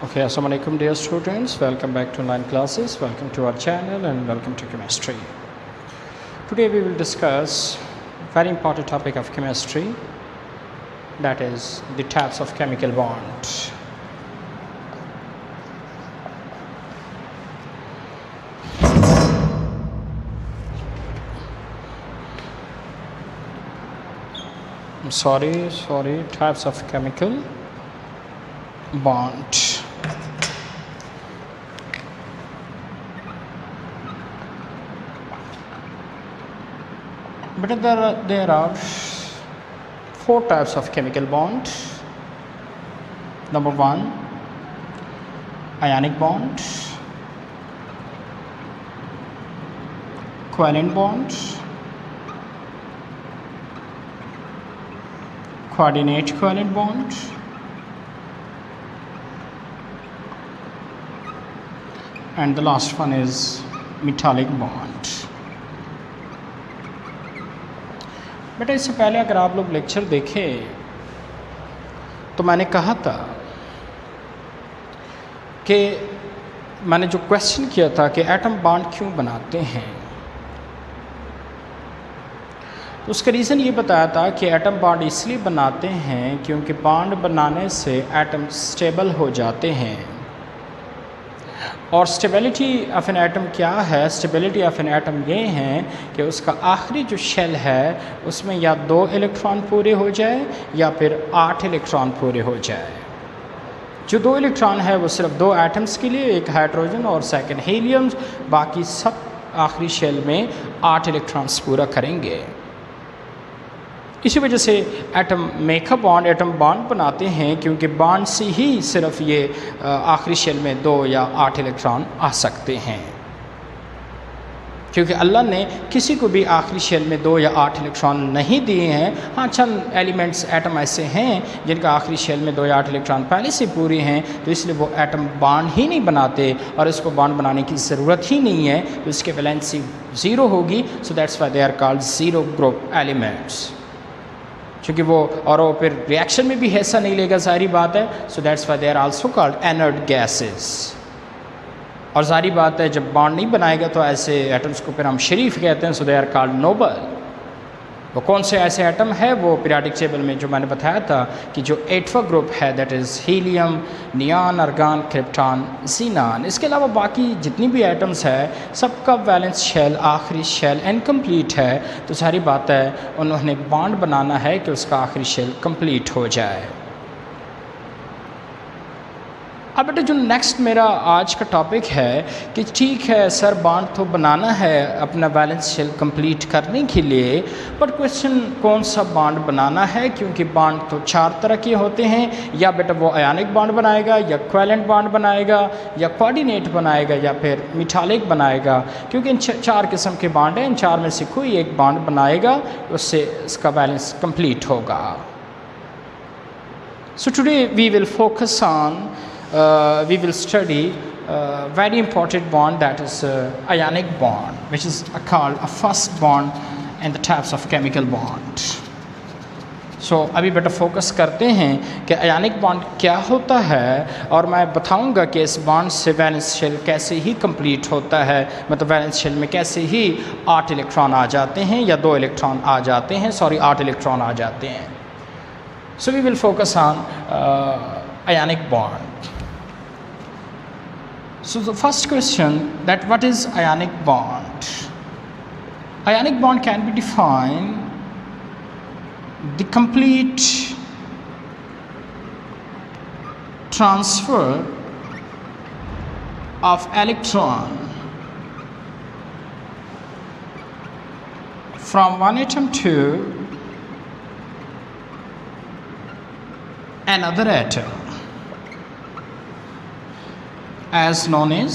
Okay, assalamu alaikum dear students, welcome back to online classes, welcome to our channel and welcome to chemistry. Today we will discuss very important topic of chemistry, that is the types of chemical bond. Types of chemical bond. But there are four types of chemical bond. Number one, ionic bond, covalent bond, coordinate covalent bond, and the last one is metallic bond. बेटा इससे पहले अगर आप लोग lecture देखें तो मैंने कहा था कि मैंने जो क्वेश्चन किया था कि एटम बॉन्ड क्यों बनाते हैं, तो उसका रीज़न ये बताया था कि एटम बॉन्ड इसलिए बनाते हैं क्योंकि बॉन्ड बनाने से एटम स्टेबल हो जाते हैं। और स्टेबिलिटी ऑफ एन एटम क्या है? स्टेबिलिटी ऑफ एन एटम ये है कि उसका आखिरी जो शेल है उसमें या 2 इलेक्ट्रॉन पूरे हो जाए या फिर 8 इलेक्ट्रॉन पूरे हो जाए। जो 2 इलेक्ट्रॉन है वो सिर्फ 2 एटम्स के लिए, एक हाइड्रोजन और सेकंड हीलियम, बाकी सब आखिरी शेल में 8 इलेक्ट्रॉन्स पूरा करेंगे। इसी वजह से एटम एटम बॉन्ड बनाते हैं क्योंकि बॉन्ड से ही सिर्फ ये आखिरी शेल में 2 या 8 इलेक्ट्रॉन आ सकते हैं, क्योंकि अल्लाह ने किसी को भी आखिरी शेल में 2 या 8 इलेक्ट्रॉन नहीं दिए हैं। हाँ, चंद एलिमेंट्स एटम ऐसे हैं जिनका आखिरी शेल में 2 या 8 इलेक्ट्रॉन पहले से पूरे हैं, तो इसलिए वो एटम बॉन्ड ही नहीं बनाते और इसको बॉन्ड बनाने की ज़रूरत ही नहीं है, तो इसके वैलेंसी 0 होगी। So that's why they are called zero group elements, क्योंकि वो फिर रिएक्शन में भी हिस्सा नहीं लेगा, जाहिर बात है। So that's why they are also called inert gases. और जाहिर बात है जब बॉन्ड नहीं बनाएगा तो ऐसे एटम्स को फिर हम शरीफ कहते हैं। सो दे आर कॉल्ड नोबल। वो कौन से ऐसे एटम है? वो पीरियोडिक टेबल में जो मैंने बताया था कि जो 8वां ग्रुप है that is helium, neon, argon, krypton, xenon. इसके अलावा बाकी जितनी भी एटम्स है सबका वैलेंस शेल, आखिरी शेल इनकम्प्लीट है, तो सारी बात है उन्होंने बॉन्ड बनाना है कि उसका आखिरी शेल कंप्लीट हो जाए। अब बेटा जो नेक्स्ट मेरा आज का टॉपिक है कि ठीक है सर बॉन्ड तो बनाना है अपना बैलेंस शेल कंप्लीट करने के लिए, बट क्वेश्चन कौन सा बॉन्ड बनाना है, क्योंकि बॉन्ड तो 4 तरह के होते हैं। या बेटा वो आयनिक बॉन्ड बनाएगा या कोवैलेंट बॉन्ड बनाएगा या कोऑर्डिनेट बनाएगा या फिर मेटालिक बनाएगा, क्योंकि इन 4 किस्म के बॉन्ड हैं। इन 4 में से कोई एक बॉन्ड बनाएगा, उससे इसका बैलेंस कंप्लीट होगा। So today we will focus on we will study very important bond, that is ionic bond, which is called a first bond in the types of chemical bond. So अभी बेटा focus करते हैं कि ionic bond क्या होता है और मैं बताऊंगा कि इस बॉन्ड से वैलेंस शेल कैसे ही कंप्लीट होता है, मतलब वैलेंस शेल में कैसे ही 8 इलेक्ट्रॉन आ जाते हैं या 2 इलेक्ट्रॉन आ जाते हैं, 8 इलेक्ट्रॉन आ जाते हैं। So we will focus on ionic bond. So the first question, that what is ionic bond? Ionic bond can be defined the complete transfer of electron from one atom to another atom, as known as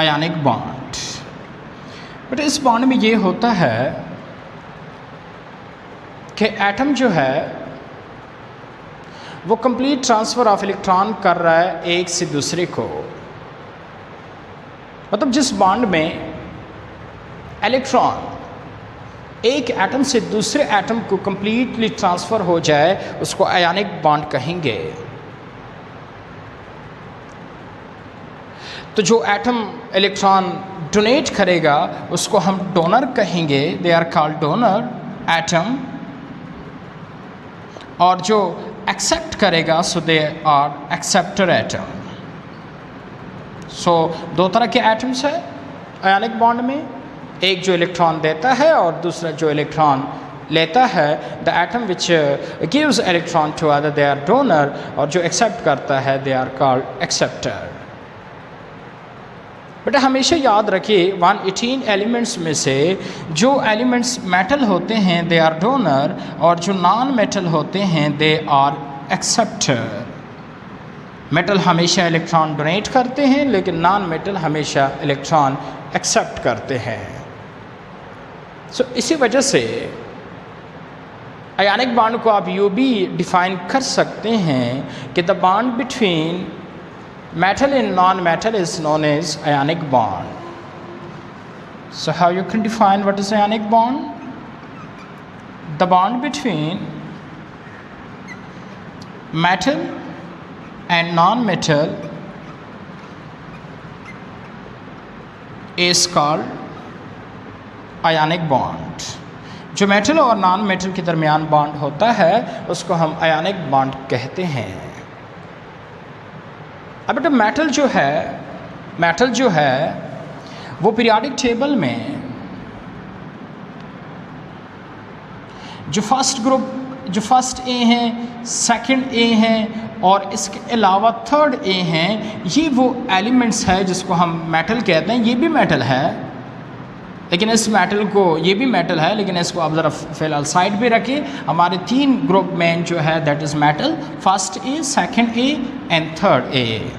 ionic bond. But इस bond में ये होता है कि atom जो है वो complete transfer of electron कर रहा है एक से दूसरे को। मतलब जिस बॉन्ड में इलेक्ट्रॉन एक एटम से दूसरे एटम को कंप्लीटली ट्रांसफ़र हो जाए उसको आयनिक बॉन्ड कहेंगे। तो जो एटम इलेक्ट्रॉन डोनेट करेगा उसको हम डोनर कहेंगे, they are called donor atom. और जो एक्सेप्ट करेगा so they are acceptor atom. So दो तरह के एटम्स है आयनिक बॉन्ड में, एक जो इलेक्ट्रॉन देता है और दूसरा जो इलेक्ट्रॉन लेता है। The atom which gives electron to other they are donor, और जो एक्सेप्ट करता है दे आर कॉल्ड एक्सेप्टर। बेटा हमेशा याद रखिए 118 एलिमेंट्स में से जो एलिमेंट्स मेटल होते हैं दे आर डोनर, और जो नॉन मेटल होते हैं दे आर एक्सेप्टर। मेटल हमेशा इलेक्ट्रॉन डोनेट करते हैं, लेकिन नॉन मेटल हमेशा इलेक्ट्रॉन एक्सेप्ट करते हैं। सो इसी वजह से आयनिक बॉन्ड को आप यूँ भी डिफाइन कर सकते हैं कि the bond between metal and non-metal is known as ionic bond. So how you can define what is ionic bond? The bond between metal and non-metal is called ionic bond. जो metal और non metal के दरमियान bond होता है उसको हम ionic bond कहते हैं। अब बेटा मेटल जो है वो पीरियोडिक टेबल में जो फर्स्ट ए हैं, सेकंड ए हैं और इसके अलावा थर्ड ए हैं, ये वो एलिमेंट्स है जिसको हम मेटल कहते हैं। ये भी मेटल है, लेकिन इस मेटल को, ये भी मेटल है लेकिन इसको आप ज़रा फिलहाल साइड पे रखें। हमारे 3 ग्रुप में जो है that is metal, first A, second A and third A.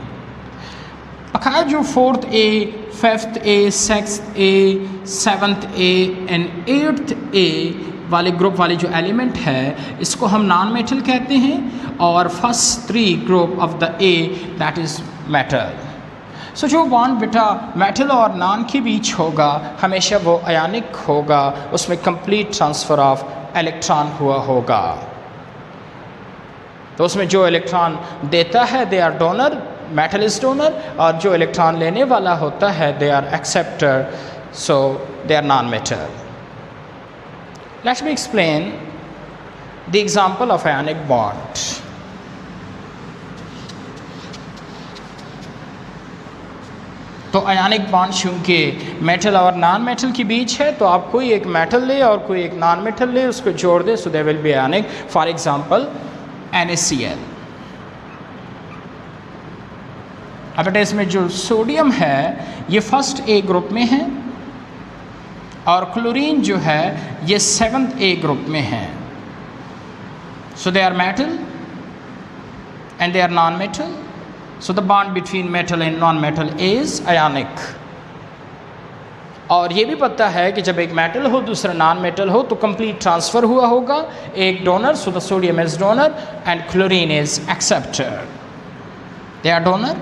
अखाया जो fourth A, fifth A, sixth A, seventh A and eighth A वाले ग्रुप वाले जो एलिमेंट है इसको हम नॉन मेटल कहते हैं, और first 3 group of the A that is metal. So जो बॉन्ड बेटा मेटल और नॉन के बीच होगा हमेशा वो आयनिक होगा, उसमें कंप्लीट ट्रांसफ़र ऑफ इलेक्ट्रॉन हुआ होगा। तो उसमें जो इलेक्ट्रॉन देता है they are donor, metal is donor, और जो इलेक्ट्रॉन लेने वाला होता है they are acceptor, so they are non metal. Let me explain the example of ionic bond. तो आयनिक बॉन्ड चूँकि मेटल और नॉन मेटल के बीच है तो आप कोई एक मेटल ले और कोई एक नॉन मेटल ले, उसको जोड़ दे, so they will be ionic. For example NaCl। अब बेटा इसमें जो सोडियम है ये फर्स्ट ए ग्रुप में है और क्लोरीन जो है ये 7th ए ग्रुप में है। So they are metal and they are non metal. So the bond between metal and non-metal is ionic। और ये भी पता है कि जब एक मेटल हो दूसरा नॉन मेटल हो तो कंप्लीट ट्रांसफ़र हुआ होगा, एक donor, so the sodium is donor and chlorine is acceptor. They are donor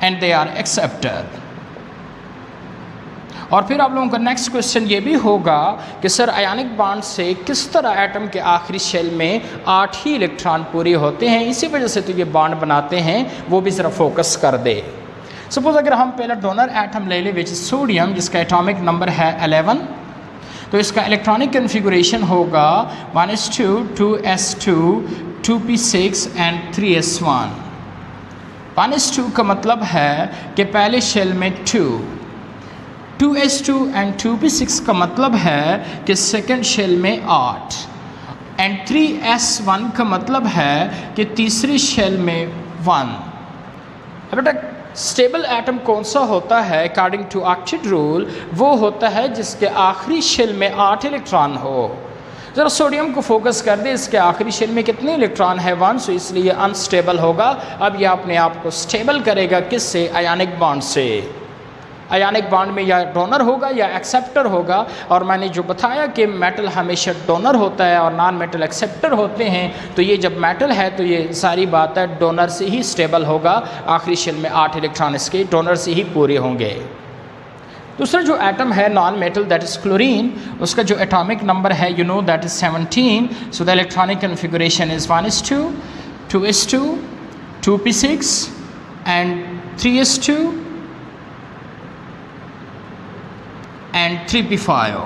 and they are acceptor. और फिर आप लोगों का नेक्स्ट क्वेश्चन ये भी होगा कि सर आयनिक बॉन्ड से किस तरह एटम के आखिरी शेल में 8 ही इलेक्ट्रॉन पूरे होते हैं, इसी वजह से तो ये बॉन्ड बनाते हैं, वो भी ज़रा फोकस कर दे। सपोज अगर हम पहला डोनर एटम ले लें विच इज़ सोडियम, जिसका एटॉमिक नंबर है 11, तो इसका इलेक्ट्रॉनिक कन्फिगुरेशन होगा 1s2, 2s2, 2p6 and 3s1। 1s2 का मतलब है कि पहले शेल में 2, 2s2 एंड 2p6 का मतलब है कि सेकेंड शेल में 8, एंड 3s1 का मतलब है कि तीसरी शेल में 1। बेटा स्टेबल एटम कौन सा होता है अकॉर्डिंग टू ऑक्टेट रूल? वो होता है जिसके आखिरी शेल में 8 इलेक्ट्रॉन हो। ज़रा सोडियम को फोकस कर दे, इसके आखिरी शेल में कितने इलेक्ट्रॉन है? 1, सो इसलिए अनस्टेबल होगा। अब ये अपने आप को स्टेबल करेगा किससे? आयनिक बॉन्ड से। आयनिक बॉन्ड में या डोनर होगा या एक्सेप्टर होगा, और मैंने जो बताया कि मेटल हमेशा डोनर होता है और नॉन मेटल एक्सेप्टर होते हैं, तो ये जब मेटल है तो ये सारी बात है डोनर से ही स्टेबल होगा। आखिरी शेल में 8 इलेक्ट्रॉन इसके डोनर से ही पूरे होंगे। दूसरा जो एटम है non metal that is chlorine, उसका जो एटॉमिक नंबर है you know that is 17। So the electronic configuration is 1s2, 2s2, 2p6 and 3s2 and 3p5।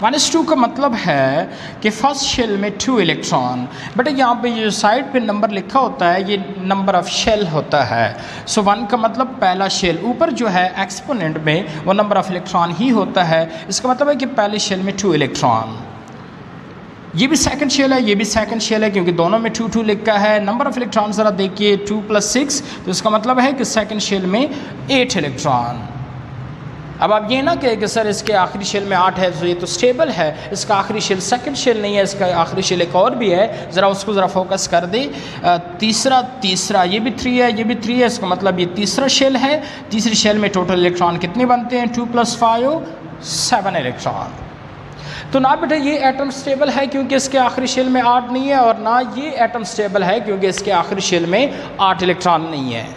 1s2 का मतलब है कि फर्स्ट शेल में 2 इलेक्ट्रॉन, बट यहाँ पे जो साइड पे नंबर लिखा होता है ये नंबर ऑफ शेल होता है। सो 1 का मतलब पहला शेल, ऊपर जो है एक्सपोनेंट में वो नंबर ऑफ इलेक्ट्रॉन ही होता है। इसका मतलब है कि पहले शेल में 2 इलेक्ट्रॉन। ये भी सेकंड शेल है, ये भी सेकंड शेल है, क्योंकि दोनों में 2 2 लिखा है। नंबर ऑफ इलेक्ट्रॉन ज़रा देखिए 2 + 6, तो इसका मतलब है कि सेकंड शेल में 8 इलेक्ट्रॉन। अब आप ये ना कहें कि सर इसके आखिरी शेल में 8 है तो ये तो स्टेबल है, इसका आखिरी शेल सेकंड शेल नहीं है, इसका आखिरी शेल एक और भी है, ज़रा उसको ज़रा फोकस कर दे। तीसरा ये भी 3 है, ये भी 3 है, इसका मतलब ये तीसरा शेल है। तीसरी शेल में टोटल इलेक्ट्रॉन कितने बनते हैं? 2 + 5 7 इलेक्ट्रॉन। तो ना बेटा ये एटम स्टेबल है क्योंकि इसके आखिरी शेल में 8 नहीं है, और ना ये एटम स्टेबल है क्योंकि इसके आखिरी शेल में 8 इलेक्ट्रॉन नहीं है।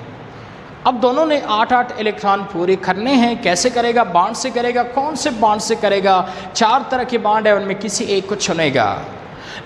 अब दोनों ने 8 इलेक्ट्रॉन पूरे करने हैं। कैसे करेगा? बॉन्ड से करेगा। कौन से बॉन्ड से करेगा? 4 तरह के बॉन्ड है, उनमें किसी एक को चुनेगा।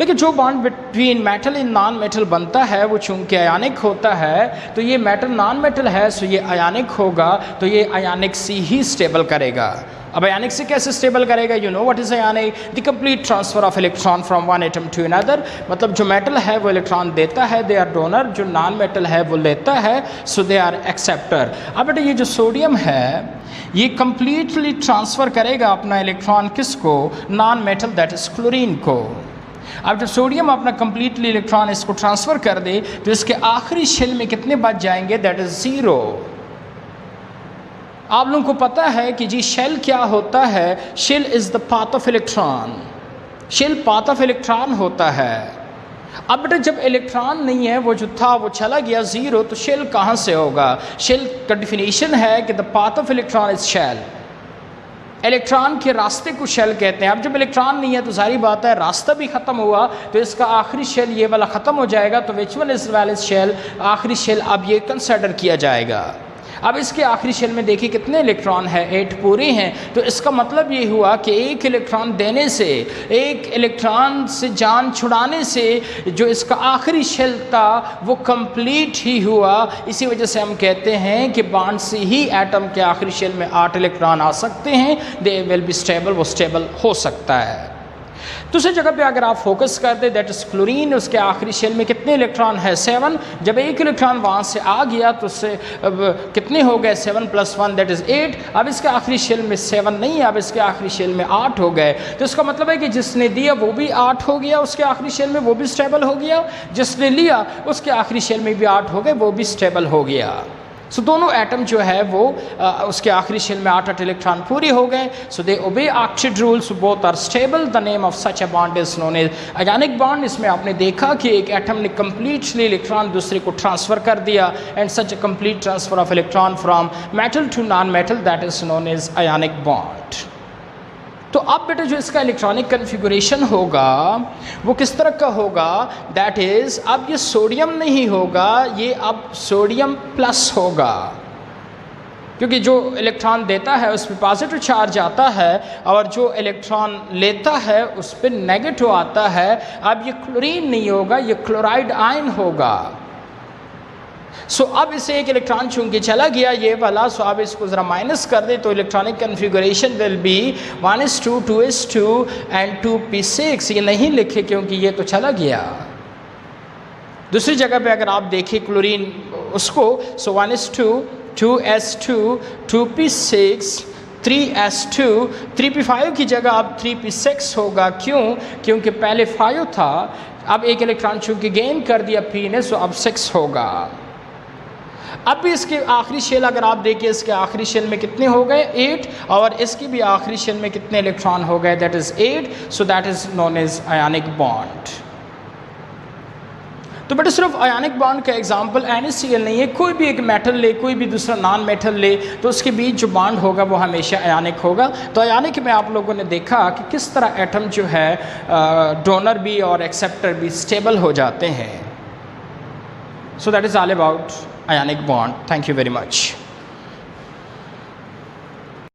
लेकिन जो bond between metal and non metal बनता है वो चूंकि आयनिक होता है, तो ये मेटल नॉन मेटल है, सो ये आयनिक होगा, तो ये आयनिक से ही स्टेबल करेगा। अब आयनिक से कैसे स्टेबल करेगा? You know what is ionic? The complete transfer of electron from one atom to another. मतलब जो मेटल है वो इलेक्ट्रॉन देता है, दे आर डोनर, जो नॉन मेटल है वो लेता है, सो दे आर एक्सेप्टर। अब बेटा ये जो सोडियम है ये कंप्लीटली ट्रांसफ़र करेगा अपना इलेक्ट्रॉन किसको? Non metal, that is chlorine को। अब जब सोडियम अपना कंप्लीटली इलेक्ट्रॉन इसको ट्रांसफ़र कर दे तो इसके आखिरी शेल में कितने बच जाएंगे? That is 0। आप लोगों को पता है कि जी शेल क्या होता है? Shell is the path of electron. Shell path of electron होता है। अब बेटा जब इलेक्ट्रॉन नहीं है, वो जो था वो चला गया 0, तो शेल कहाँ से होगा? शेल का डिफिनीशन है कि the path of electron is shell. Electron के रास्ते को शेल कहते हैं। अब जब इलेक्ट्रॉन नहीं है तो सारी बात है रास्ता भी ख़त्म हुआ, तो इसका आखिरी शेल ये वाला ख़त्म हो जाएगा। तो which one is valid shell? आखिरी शेल अब ये कंसिडर किया जाएगा। अब इसके आखिरी शेल में देखिए कितने इलेक्ट्रॉन है? 8 पूरे हैं। तो इसका मतलब ये हुआ कि एक इलेक्ट्रॉन देने से, एक इलेक्ट्रॉन से जान छुड़ाने से जो इसका आखिरी शेल था वो कंप्लीट ही हुआ। इसी वजह से हम कहते हैं कि बॉन्ड से ही एटम के आखिरी शेल में 8 इलेक्ट्रॉन आ सकते हैं। दे विल बी स्टेबल, वो स्टेबल हो सकता है। दूसरी जगह पे अगर आप फोकस कर दे, दैट इज क्लोरीन, उसके आखिरी शेल में कितने इलेक्ट्रॉन है? 7। जब एक इलेक्ट्रॉन वहाँ से आ गया तो उससे अब कितने हो गए? 7 + 1 दैट इज़ 8। अब इसके आखिरी शेल में 7 नहीं है, अब इसके आखिरी शेल में 8 हो गए। तो इसका मतलब है कि जिसने दिया वो भी 8 हो गया, उसके आखिरी शेल में वो भी स्टेबल हो गया। जिसने लिया उसके आखिरी शेल में भी 8 हो गए, वो भी स्टेबल हो गया। सो दोनों एटम जो है वो उसके आखिरी शेल में 8 इलेक्ट्रॉन पूरे हो गए। So they obey octet rule, so both are stable. The name of such a bond is known as ionic bond. इसमें आपने देखा कि एक एटम ने कंप्लीटली इलेक्ट्रॉन दूसरे को ट्रांसफ़र कर दिया, and such a complete transfer of electron from metal to non metal, that is known as ionic bond. तो अब बेटा जो इसका इलेक्ट्रॉनिक कन्फिगुरेशन होगा वो किस तरह का होगा? दैट इज़ अब ये सोडियम नहीं होगा, ये अब सोडियम प्लस होगा, क्योंकि जो इलेक्ट्रॉन देता है उस पर पॉजिटिव चार्ज आता है और जो इलेक्ट्रॉन लेता है उस पर नेगेटिव आता है। अब ये क्लोरीन नहीं होगा, ये क्लोराइड आयन होगा। सो अब इसे एक इलेक्ट्रॉन चूंकि चला गया ये वाला, सो अब इसको ज़रा माइनस कर दे तो electronic configuration will be 1s2 2s2 and 2p6। ये नहीं लिखे क्योंकि ये तो चला गया। दूसरी जगह पे अगर आप देखें क्लोरीन उसको, सो 1s2 2s2 2p6 3s2 3p5 की जगह अब 3p6 होगा। क्यों? क्योंकि पहले 5 था, अब एक इलेक्ट्रॉन चूंकि गेन कर दिया p ने, सो अब 6 होगा। अब भी इसके आखिरी शेल अगर आप देखिए, इसके आखिरी शेल में कितने हो गए? 8, और इसकी भी आखिरी शेल में कितने इलेक्ट्रॉन हो गए? That is 8। So that is known as ionic bond. तो बेटा सिर्फ आयनिक बॉन्ड का एग्जांपल NaCl नहीं है, कोई भी एक मेटल ले, कोई भी दूसरा नॉन मेटल ले, तो उसके बीच जो बॉन्ड होगा वो हमेशा आयनिक होगा। तो आयनिक में आप लोगों ने देखा कि किस तरह एटम जो है डोनर भी और एक्सेप्टर भी स्टेबल हो जाते हैं। सो that is all about ionic bond. Thank you very much.